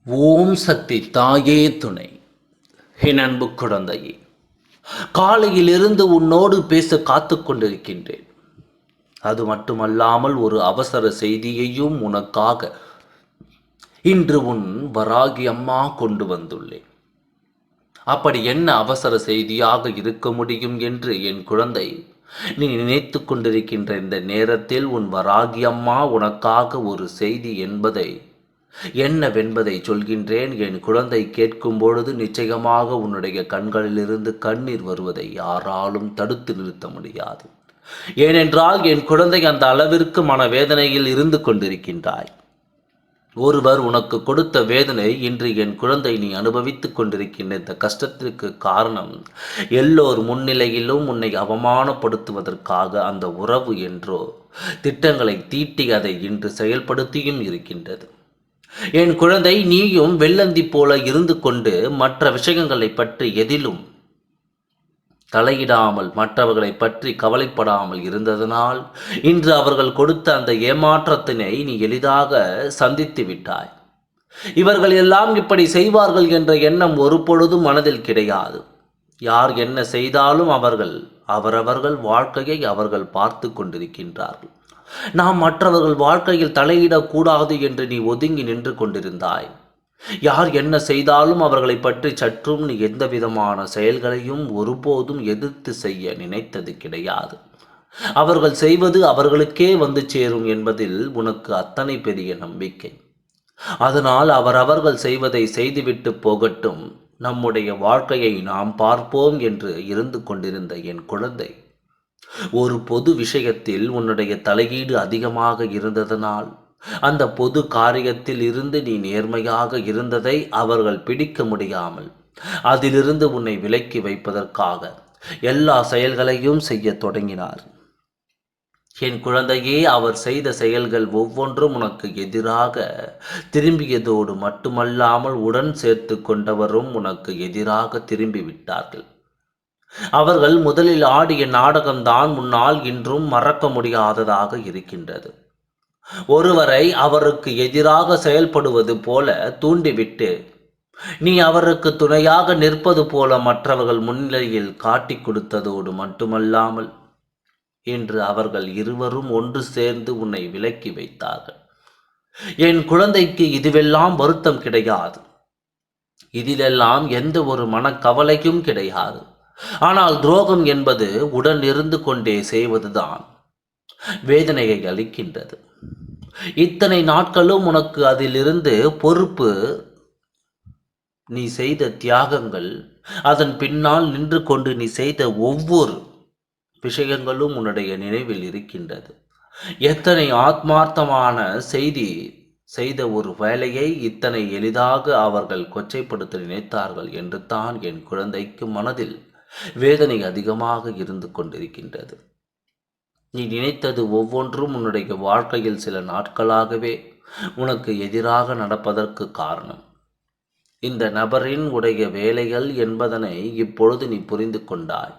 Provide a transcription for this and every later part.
ஓம் சக்தி தாயே துணை. என் அன்பு குழந்தையே, காலையிலிருந்து உன்னோடு பேச காத்து கொண்டிருக்கின்றேன். அது மட்டுமல்லாமல் ஒரு அவசர செய்தியையும் உனக்காக இன்று உன் வராகி அம்மா கொண்டு வந்துள்ளேன். அப்படி என்ன அவசர செய்தியாக இருக்க முடியும் என்று என் குழந்தை நீ நினைத்து கொண்டிருக்கின்ற இந்த நேரத்தில் உன் வராகி அம்மா உனக்காக ஒரு செய்தி என்பதை என்னவென்பதை சொல்கின்றேன். என் குழந்தை கேட்கும் பொழுது நிச்சயமாக உன்னுடைய கண்களிலிருந்து கண்ணீர் வருவதை யாராலும் தடுத்து நிறுத்த முடியாது. ஏனென்றால் என் குழந்தை அந்த அளவிற்கு மனவேதனையில் இருந்து கொண்டிருக்கின்றாய். ஒருவர் உனக்கு கொடுத்த வேதனை இன்று என் குழந்தை நீ அனுபவித்துக் கொண்டிருக்கின்ற இந்த கஷ்டத்திற்கு காரணம் எல்லோர் முன்னிலையிலும் உன்னை அவமானப்படுத்துவதற்காக அந்த உறவு என்றோ திட்டங்களை தீட்டி அதை இன்று செயல்படுத்தியும் இருக்கின்றது. என் குழந்தை, நீயும் வெள்ளந்தி போல இருந்து கொண்டு மற்ற விஷயங்களை பற்றி எதிலும் தலையிடாமல் மற்றவர்களை பற்றி கவலைப்படாமல் இருந்ததனால் இன்று அவர்கள் கொடுத்த அந்த ஏமாற்றத்தினை நீ எளிதாக சந்தித்து விட்டாய். இவர்கள் எல்லாம் இப்படி செய்வார்கள் என்ற எண்ணம் ஒரு பொழுதும் மனதில் கிடையாது. யார் என்ன செய்தாலும் அவரவர்கள் வாழ்க்கையை அவர்கள் பார்த்து கொண்டிருக்கின்றார்கள். நாம் மற்றவர்கள் வாழ்க்கையில் தலையிடக்கூடாது என்று நீ ஒதுங்கி நின்று கொண்டிருந்தாய். யார் என்ன செய்தாலும் அவர்களை பற்றி சற்றும் நீ எந்த விதமான செயல்களையும் ஒருபோதும் எதிர்த்து செய்ய நினைத்தது கிடையாது. அவர்கள் செய்வது அவர்களுக்கே வந்து சேரும் என்பதில் உனக்கு அத்தனை பெரிய நம்பிக்கை. அதனால் அவரவர்கள் செய்வதை செய்துவிட்டு போகட்டும், நம்முடைய வாழ்க்கையை நாம் பார்ப்போம் என்று இருந்து கொண்டிருந்த என் குழந்தை, ஒரு பொது விஷயத்தில் உன்னுடைய தலையீடு அதிகமாக இருந்ததனால் அந்த பொது காரியத்தில் இருந்து நீ நேர்மையாக இருந்ததை அவர்கள் பிடிக்க முடியாமல் அதிலிருந்து உன்னை விலக்கி வைப்பதற்காக எல்லா செயல்களையும் செய்ய தொடங்கினார். என் குழந்தையே, அவர் செய்த செயல்கள் ஒவ்வொன்றும் உனக்கு எதிராக திரும்பியதோடு மட்டுமல்லாமல் உடன் சேர்த்து கொண்டவரும் உனக்கு எதிராக திரும்பிவிட்டார்கள். அவர்கள் முதலில் ஆடிய நாடகம்தான் முன்னால் இன்றும் மறக்க முடியாததாக இருக்கின்றது. ஒருவரை அவருக்கு எதிராக செயல்படுவது போல தூண்டிவிட்டு நீ அவருக்கு துணையாக நிற்பது போல மற்றவர்கள் முன்னிலையில் காட்டி கொடுத்ததோடு மட்டுமல்லாமல் இன்று அவர்கள் இருவரும் ஒன்று சேர்ந்து உன்னை விலக்கி வைத்தார்கள். என் குழந்தைக்கு இதுவெல்லாம் வருத்தம் கிடையாது. இதிலெல்லாம் எந்த ஒரு மனக்கவலையும் கிடையாது. ஆனால் துரோகம் என்பது உடன் இருந்து கொண்டே செய்வதுதான் வேதனையை அளிக்கின்றது. இத்தனை நாட்களும் உனக்கு அதிலிருந்து பொறுப்பு, நீ செய்த தியாகங்கள், அதன் பின்னால் நின்று கொண்டு நீ செய்த ஒவ்வொரு விஷயங்களும் உன்னுடைய நினைவில் இருக்கின்றது. எத்தனை ஆத்மார்த்தமான செய்த ஒரு வேலையை இத்தனை எளிதாக அவர்கள் கொச்சைப்படுத்த நினைத்தார்கள் என்று தான் என் குழந்தைக்கு மனதில் வேதனை அதிகமாக இருந்து கொண்டிருக்கின்றது. நீ நினைத்தது ஒவ்வொன்றும் உன்னுடைய வாழ்க்கையில் சில நாட்களாகவே உனக்கு எதிராக நடப்பதற்கு காரணம் இந்த நபரின் உடைய வேலைகள் என்பதனை இப்பொழுது நீ புரிந்து கொண்டாய்.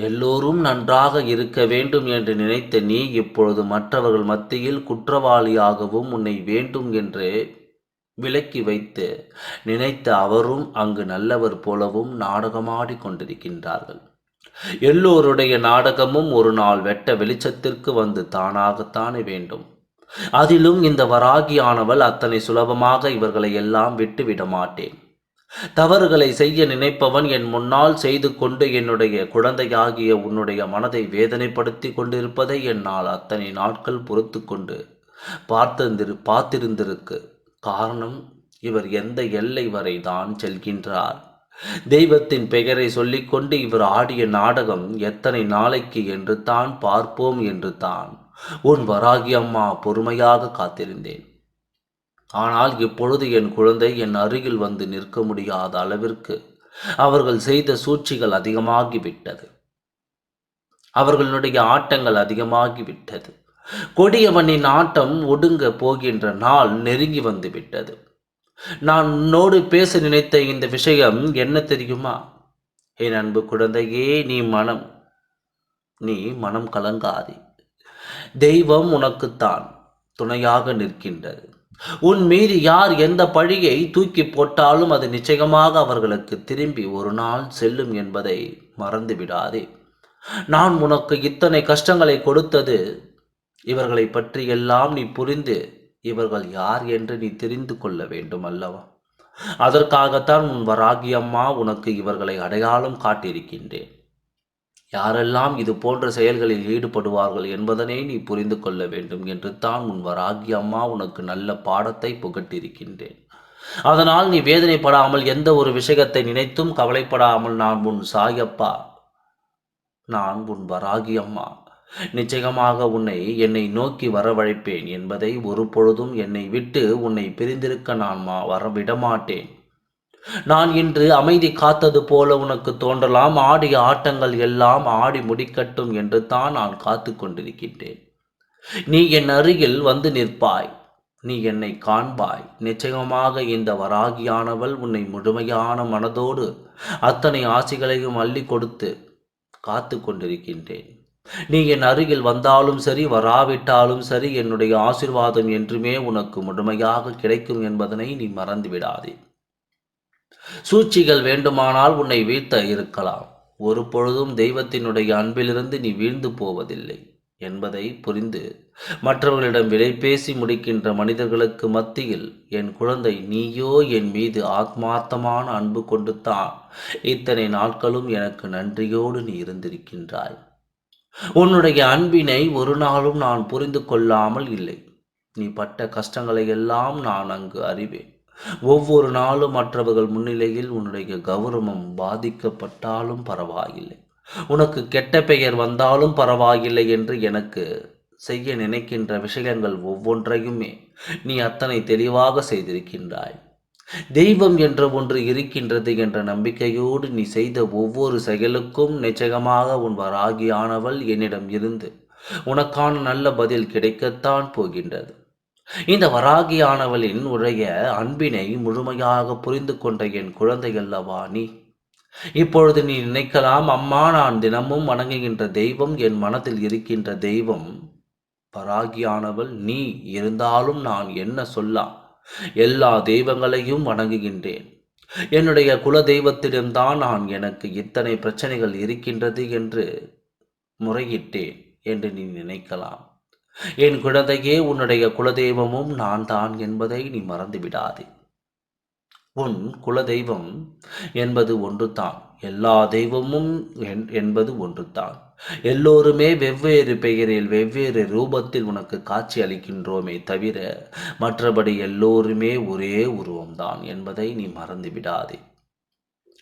எல்லோரும் நன்றாக இருக்க வேண்டும் என்று நினைத்த நீ இப்பொழுது மற்றவர்கள் மத்தியில் குற்றவாளியாகவும் உன்னை வேண்டும் என்று விலக்கி வைத்து நினைத்த அவரும் அங்கு நல்லவர் போலவும் நாடகமாடி கொண்டிருக்கின்றார்கள். எல்லோருடைய நாடகமும் ஒரு நாள் வெட்ட வெளிச்சத்திற்கு வந்து தானாகத்தானே வேண்டும். அதிலும் இந்த வராகியானவள் அத்தனை சுலபமாக இவர்களை எல்லாம் விட்டுவிட மாட்டேன். தவறுகளை செய்ய நினைப்பவன் என் முன்னால் செய்து கொண்டு என்னுடைய குழந்தையாகிய உன்னுடைய மனதை வேதனைப்படுத்தி கொண்டிருப்பதை என்னால் அத்தனை நாட்கள் பொறுத்து கொண்டு பார்த்திருந்திருக்கு. காரணம், இவர் எந்த எல்லை வரை தான் செல்கின்றார். தெய்வத்தின் பெயரை சொல்லிக்கொண்டு இவர் ஆடிய நாடகம் எத்தனை நாளைக்கு என்று தான் பார்ப்போம் என்று தான் உன் வராகி அம்மா பொறுமையாக காத்திருந்தேன். ஆனால் இப்பொழுது என் குழந்தை என் அருகில் வந்து நிற்க முடியாத அளவிற்கு அவர்கள் செய்த சூழ்ச்சிகள் அதிகமாகிவிட்டது. அவர்களுடைய ஆட்டங்கள் அதிகமாகிவிட்டது. கொடியவனின் ஆட்டம் ஒடுங்க போகின்ற நாள் நெருங்கி வந்து விட்டது. நான் உன்னோடு பேச நினைத்த இந்த விஷயம் என்ன தெரியுமா? என் அன்பு குழந்தையே, நீ மனம் கலங்காதே. தெய்வம் உனக்குத்தான் துணையாக நிற்கின்றது. உன் மீது யார் எந்த பழியை தூக்கி போட்டாலும் அது நிச்சயமாக அவர்களுக்கு திரும்பி ஒரு நாள் செல்லும் என்பதை மறந்து விடாதே. நான் உனக்கு இத்தனை கஷ்டங்களை கொடுத்தது இவர்களை பற்றி எல்லாம் நீ புரிந்து இவர்கள் யார் என்று நீ தெரிந்து கொள்ள வேண்டும் அல்லவா? அதற்காகத்தான் உன் வராகி அம்மா உனக்கு இவர்களை அடையாளம் காட்டியிருக்கின்றேன். யாரெல்லாம் இது போன்ற செயல்களில் ஈடுபடுவார்கள் என்பதனை நீ புரிந்து கொள்ள வேண்டும் என்று தான் உன் வராகி அம்மா உனக்கு நல்ல பாடத்தை புகட்டியிருக்கின்றேன். அதனால் நீ வேதனைப்படாமல், எந்த ஒரு விஷயத்தை நினைத்தும் கவலைப்படாமல், நான் உன் வராகி அம்மா நிச்சயமாக உன்னை என்னை நோக்கி வரவழைப்பேன் என்பதை, ஒரு பொழுதும் என்னை விட்டு உன்னை பிரிந்திருக்க நான் வரவிடமாட்டேன். நான் இன்று அமைதி காத்தது போல உனக்கு தோன்றலாம். ஆடிய ஆட்டங்கள் எல்லாம் ஆடி முடிக்கட்டும் என்று தான் நான் காத்து கொண்டிருக்கின்றேன். நீ என் அருகில் வந்து நிற்பாய், நீ என்னை காண்பாய். நிச்சயமாக இந்த வராகியானவள் உன்னை முழுமையான மனதோடு அத்தனை ஆசைகளையும் அள்ளி கொடுத்து காத்து கொண்டிருக்கின்றேன். நீ என் அருகில் வந்தாலும் சரி, வராவிட்டாலும் சரி, என்னுடைய ஆசீர்வாதம் என்றுமே உனக்கு முழுமையாக கிடைக்கும் என்பதனை நீ மறந்து விடாதே. சூழ்ச்சிகள் வேண்டுமானால் உன்னை வீழ்த்த இருக்கலாம், ஒரு பொழுதும் தெய்வத்தினுடைய அன்பிலிருந்து நீ வீழ்ந்து போவதில்லை என்பதை புரிந்து மற்றவர்களிடம் விலை பேசி முடிக்கின்ற மனிதர்களுக்கு மத்தியில், என் குழந்தை, நீயோ என் மீது ஆத்மார்த்தமான அன்பு கொண்டு தான் இத்தனை நாட்களும் எனக்கு நன்றியோடு நீ இருந்திருக்கின்றாய். உன்னுடைய அன்பினை ஒரு நாளும் நான் புரிந்து கொள்ளாமல் இல்லை. நீ பட்ட கஷ்டங்களை எல்லாம் நான் அங்கு அறிவேன். ஒவ்வொரு நாளும் மற்றவர்கள் முன்னிலையில் உன்னுடைய கௌரவம் பாதிக்கப்பட்டாலும் பரவாயில்லை, உனக்கு கெட்ட பெயர் வந்தாலும் பரவாயில்லை என்று எனக்கு செய்ய நினைக்கின்ற விஷயங்கள் ஒவ்வொன்றையுமே நீ அத்தனை தெளிவாக செய்திருக்கின்றாய். தெய்வம் என்ற ஒன்று இருக்கின்றது என்ற நம்பிக்கையோடு நீ செய்த ஒவ்வொரு செயலுக்கும் நிச்சயமாக உன் வராகியானவள் என்னிடம் இருந்து உனக்கான நல்ல பதில் கிடைக்கத்தான் போகின்றது. இந்த வராகியானவளின் உடைய அன்பினை முழுமையாக புரிந்து கொண்ட என் குழந்தை அல்லவா நீ. இப்பொழுது நீ நினைக்கலாம், அம்மா, நான் தினமும் வணங்குகின்ற தெய்வம், என் மனதில் இருக்கின்ற தெய்வம் வராகியானவள் நீ. இருந்தாலும் நான் என்ன சொல்லலாம், எல்லா தெய்வங்களையும் வணங்குகின்றேன். என்னுடைய குல தெய்வத்திடம்தான் நான் எனக்கு இத்தனை பிரச்சனைகள் இருக்கின்றது என்று முறையிட்டேன் என்று நீ நினைக்கலாம். என் குழந்தையே, உன்னுடைய குலதெய்வமும் நான் தான் என்பதை நீ மறந்துவிடாதே. உன் குலதெய்வம் என்பது ஒன்றுதான், எல்லா தெய்வமும் என்பது ஒன்றுதான். எல்லோருமே வெவ்வேறு பெயரில் வெவ்வேறு ரூபத்தில் உனக்கு காட்சி அளிக்கின்றோமே தவிர மற்றபடி எல்லோருமே ஒரே உருவம்தான் என்பதை நீ மறந்துவிடாதே.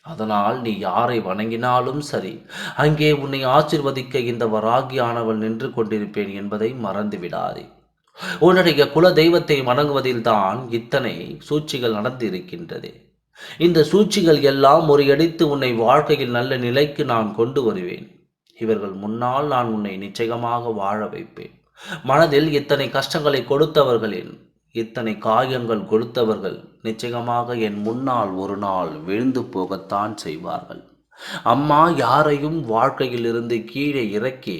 அதனால் நீ யாரை வணங்கினாலும் சரி, அங்கே உன்னை ஆசிர்வதிக்க இந்த வராகியானவள் நின்று கொண்டிருப்பேன் என்பதை மறந்து விடாதே. உன்னுடைய குல தெய்வத்தை வணங்குவதில்தான் இத்தனை சூழ்ச்சிகள் நடந்து இருக்கின்றது. இந்த சூழ்ச்சிகள் எல்லாம் முறியடித்து உன்னை வாழ்க்கையில் நல்ல நிலைக்கு நான் கொண்டு வருவேன். இவர்கள் முன்னால் நான் உன்னை நிச்சயமாக வாழ வைப்பேன். மனதில் இத்தனை கஷ்டங்களை கொடுத்தவர்களின், இத்தனை காயங்கள் கொடுத்தவர்கள் நிச்சயமாக என் முன்னால் ஒரு நாள் விழுந்து போகத்தான் செய்வார்கள். அம்மா, யாரையும் வாழ்க்கையில் இருந்து கீழே இறக்கி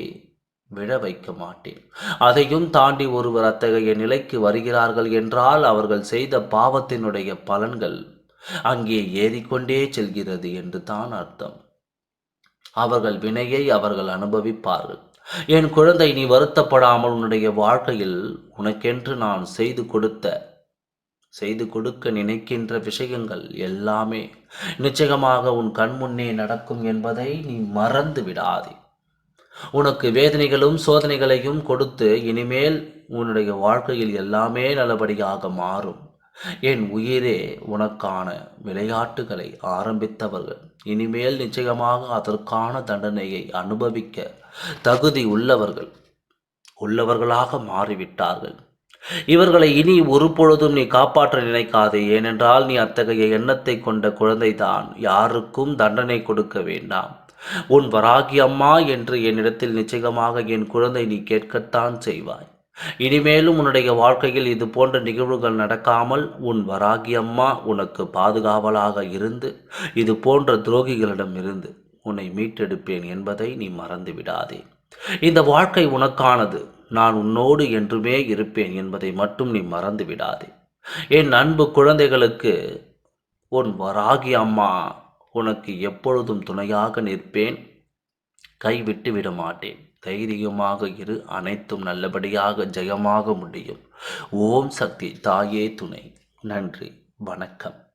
விழ வைக்க மாட்டேன். அதையும் தாண்டி ஒருவர் அத்தகைய நிலைக்கு வருகிறார்கள் என்றால் அவர்கள் செய்த பாவத்தினுடைய பலன்கள் அங்கே ஏறிக்கொண்டே செல்கிறது என்று தான் அர்த்தம். அவர்கள் வினையை அவர்கள் அனுபவிப்பார்கள். என் குழந்தை, நீ வருத்தப்படாமல் உன்னுடைய வாழ்க்கையில் உனக்கென்று நான் செய்து கொடுக்க நினைக்கின்ற விஷயங்கள் எல்லாமே நிச்சயமாக உன் கண்முன்னே நடக்கும் என்பதை நீ மறந்து விடாதே. உனக்கு வேதனைகளும் சோதனைகளையும் கொடுத்து இனிமேல் உன்னுடைய வாழ்க்கையில் எல்லாமே நல்லபடியாக மாறும். என் உயிரே, உனக்கான விளையாட்டுகளை ஆரம்பித்தவர்கள் இனிமேல் நிச்சயமாக அதற்கான தண்டனையை அனுபவிக்க தகுதி உள்ளவர்களாக மாறிவிட்டார்கள். இவர்களை இனி ஒரு பொழுதும் நீ காப்பாற்ற நினைக்காதே. ஏனென்றால் நீ அத்தகைய எண்ணத்தை கொண்ட குழந்தைதான். யாருக்கும் தண்டனை கொடுக்க வேண்டாம். உன் வராகி அம்மா என்று என்னிடத்தில் நிச்சயமாக என் குழந்தை நீ கேட்கத்தான் செய்வாய். இனிமேலும் உன்னுடைய வாழ்க்கையில் இது போன்ற நிகழ்வுகள் நடக்காமல் உன் வராகி அம்மா உனக்கு பாதுகாவலாக இருந்து இது போன்ற துரோகிகளிடம் இருந்து உன்னை மீட்டெடுப்பேன் என்பதை நீ மறந்து விடாதே. இந்த வாழ்க்கை உனக்கானது. நான் உன்னோடு என்றுமே இருப்பேன் என்பதை மட்டும் நீ மறந்து விடாதே. என் அன்பு குழந்தைகளுக்கு உன் வராகி அம்மா உனக்கு எப்பொழுதும் துணையாக நிற்பேன். கைவிட்டு விட மாட்டேன். தைரியமாக இரு. அனைத்தும் நல்லபடியாக ஜெயமாக முடியும். ஓம் சக்தி தாயே துணை. நன்றி. வணக்கம்.